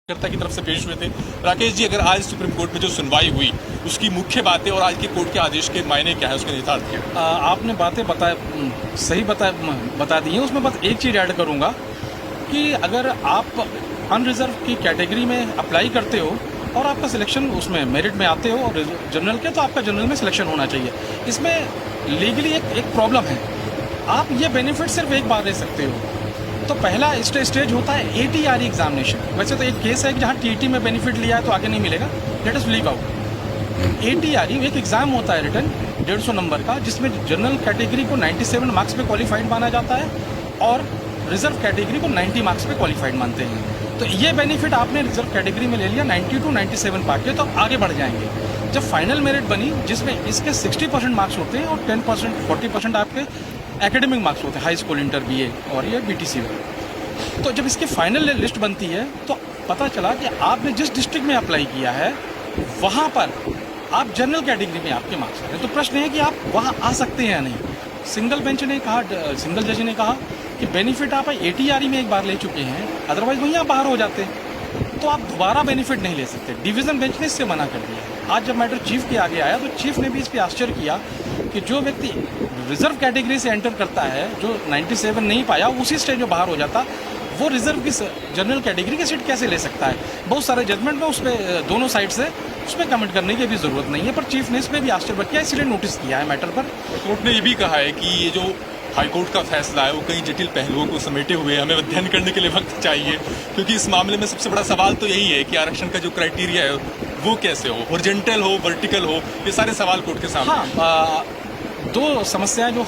की तरफ से पेश हुए थे। राकेश जी, अगर आज सुप्रीम कोर्ट में जो सुनवाई हुई उसकी मुख्य बातें और आज के कोर्ट के आदेश के मायने क्या है, उसके निहितार्थ क्या? आपने बातें सही बता दी हैं। उसमें बस एक चीज़ ऐड करूंगा कि अगर आप अनरिजर्व की कैटेगरी में अप्लाई करते हो और आपका सिलेक्शन उसमें मेरिट में आते हो और जनरल के, तो आपका जनरल में सिलेक्शन होना चाहिए। इसमें लीगली एक प्रॉब्लम है, आप ये बेनिफिट सिर्फ एक बार ले सकते हो। तो पहला स्टेज होता है ATRE एग्जामिनेशन। वैसे तो एक केस है कि जहाँ TET में बेनिफिट लिया है तो आगे नहीं मिलेगा, let us leave out. ATRE एक एग्जाम होता है रिटर्न 150 नंबर का, जिसमें जनरल कैटेगरी को 97 मार्क्स पे क्वालिफाइड माना जाता है और रिजर्व कैटेगरी को 90 मार्क्स पे क्वालिफाइड मानते हैं। तो ये बेनिफिट आपने रिजर्व कैटेगरी में ले लिया, 90 to 97 पाके, तो आगे बढ़ जाएंगे। जब फाइनल मेरिट बनी, जिसमें इसके 60% मार्क्स होते हैं और 10% 40% आपके एकेडमिक मार्क्स होते हैं, हाई स्कूल, इंटर, BA और ये BTC में। तो जब इसकी फाइनल लिस्ट बनती है तो पता चला कि आपने जिस डिस्ट्रिक्ट में अप्लाई किया है वहाँ पर आप जनरल कैटेगरी में आपके मार्क्स आ रहे हैं। तो प्रश्न है कि आप वहाँ आ सकते हैं या नहीं। सिंगल जज ने कहा कि बेनिफिट आप ATRE में एक बार ले चुके हैं, अदरवाइज वहीं आप बाहर हो जाते हैं, तो आप दोबारा बेनिफिट नहीं ले सकते। डिवीजन बेंच ने इससे मना कर दिया। आज जब मैटर चीफ के आगे आया तो चीफ ने भी इस पर आश्चर्य किया कि जो व्यक्ति रिजर्व कैटेगरी से एंटर करता है, जो 97 नहीं पाया, उसी स्टेज में बाहर हो जाता, वो रिजर्व की जनरल कैटेगरी की सीट कैसे ले सकता है। बहुत सारे जजमेंट में उस पर दोनों साइड से उसमें कमेंट करने की भी जरूरत नहीं है, पर चीफ ने इस पर भी आश्चर्य किया, इसलिए नोटिस किया है मैटर पर। कोर्ट ने ये भी कहा है कि ये जो हाईकोर्ट का फैसला है वो कई जटिल पहलुओं को समेटे हुए हमें अध्ययन करने के लिए वक्त चाहिए, क्योंकि इस मामले में सबसे बड़ा सवाल तो यही है कि आरक्षण का जो क्राइटेरिया है वो कैसे हो, हॉरिजॉन्टल हो, वर्टिकल हो, ये सारे सवाल कोर्ट के सामने। हाँ, दो समस्याएं जो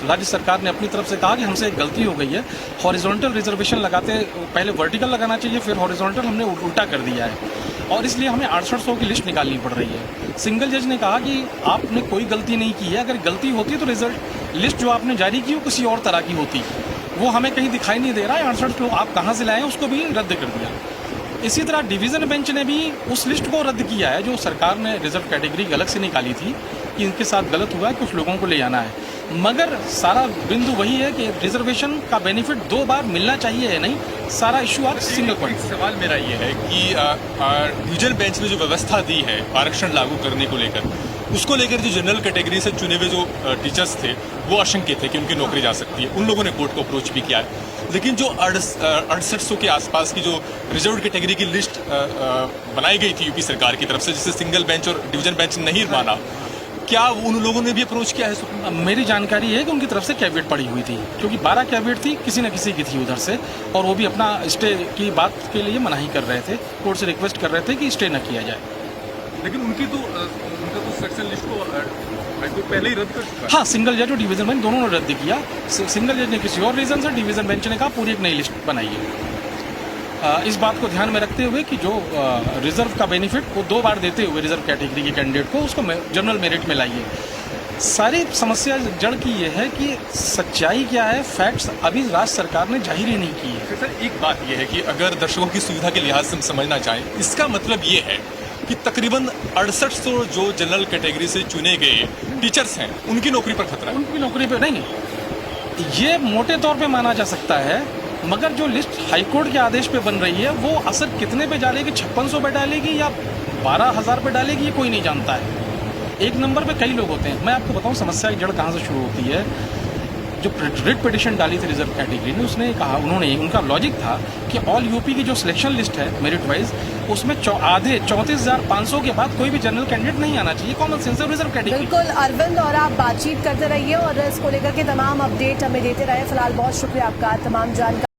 राज्य सरकार ने अपनी तरफ से कहा कि हमसे एक गलती हो गई है, हॉरिजॉन्टल रिजर्वेशन लगाते पहले वर्टिकल लगाना चाहिए, फिर हॉरिजॉन्टल हमने उल्टा कर दिया है और इसलिए हमें 6800 की लिस्ट निकालनी पड़ रही है। सिंगल जज ने कहा कि आपने कोई गलती नहीं की है, अगर गलती होती तो रिजल्ट लिस्ट जो आपने जारी की वो किसी और तरह की होती, वो हमें कहीं दिखाई नहीं दे रहा है। 6800 आप कहाँ से लाए हैं उसको भी रद्द कर दिया। इसी तरह डिवीजन बेंच ने भी उस लिस्ट को रद्द किया है जो सरकार ने रिजर्व कैटेगरी अलग से निकाली थी कि इनके साथ गलत हुआ है, कुछ लोगों को ले जाना है। मगर सारा बिंदु वही है कि रिजर्वेशन का बेनिफिट 2 बार मिलना चाहिए या नहीं, सारा इशू आप सिंगल पॉइंट। सवाल मेरा ये है कि डिवीजन बेंच ने जो व्यवस्था दी है आरक्षण लागू करने को लेकर, उसको लेकर जो जनरल कैटेगरी से चुने हुए जो टीचर्स थे वो आशंकित थे कि उनकी नौकरी जा सकती है। उन लोगों ने कोर्ट को अप्रोच भी किया है, लेकिन जो 6800 के आसपास की जो रिजर्व कैटेगरी की लिस्ट बनाई गई थी यूपी सरकार की तरफ से, जिसे सिंगल बेंच और डिवीजन बेंच नहीं माना, क्या उन लोगों ने भी अप्रोच किया है? मेरी जानकारी है कि उनकी तरफ से कैबिनेट पड़ी हुई थी, क्योंकि 12 कैबिनेट थी, किसी न किसी की थी उधर से, और वो भी अपना स्टे की बात के लिए मनाही कर रहे थे, कोर्ट से रिक्वेस्ट कर रहे थे कि स्टे न किया जाए। लेकिन उनका तो सेक्शन लिस्ट को पहले ही रद्द कर चुका है। हाँ, सिंगल जज और डिवीजन बेंच दोनों ने रद्द किया। सिंगल जज ने किसी और रीजन से, डिवीजन बेंच ने कहा पूरी एक नई लिस्ट बनाइए। इस बात को ध्यान में रखते हुए कि जो रिजर्व का बेनिफिट वो 2 बार देते हुए रिजर्व कैटेगरी के कैंडिडेट को उसको जनरल मेरिट में लाइए। सारी समस्या जड़ की ये है कि सच्चाई क्या है, फैक्ट्स अभी राज्य सरकार ने जाहिर ही नहीं की है। सर, एक बात यह है कि अगर दर्शकों की सुविधा के लिहाज से हम समझना चाहें, इसका मतलब ये है कि तकरीबन 6800 जो जनरल कैटेगरी से चुने गए टीचर्स हैं उनकी नौकरी पर खतरा है। उनकी नौकरी पर नहीं, ये मोटे तौर पे माना जा सकता है, मगर जो लिस्ट हाईकोर्ट के आदेश पे बन रही है वो असर कितने पे डालेगी, 5600 पे डालेगी या 12000 पे डालेगी, ये कोई नहीं जानता है। एक नंबर पे कई लोग होते हैं। मैं आपको बताऊं समस्या की जड़ कहाँ से शुरू होती है। जो रिट पिटिशन डाली थी रिजर्व कैटेगरी ने, उनका लॉजिक था कि ऑल यूपी की जो सिलेक्शन लिस्ट है मेरिट वाइज, उसमें आधे 34,500 के बाद कोई भी जनरल कैंडिडेट नहीं आना चाहिए, कॉमन सेंस है रिजर्व कैटेगरी। बिल्कुल अरविंद, और आप बातचीत करते रहिए और इसको लेकर के तमाम अपडेट हमें देते रहे। फिलहाल बहुत शुक्रिया आपका तमाम जानकारी।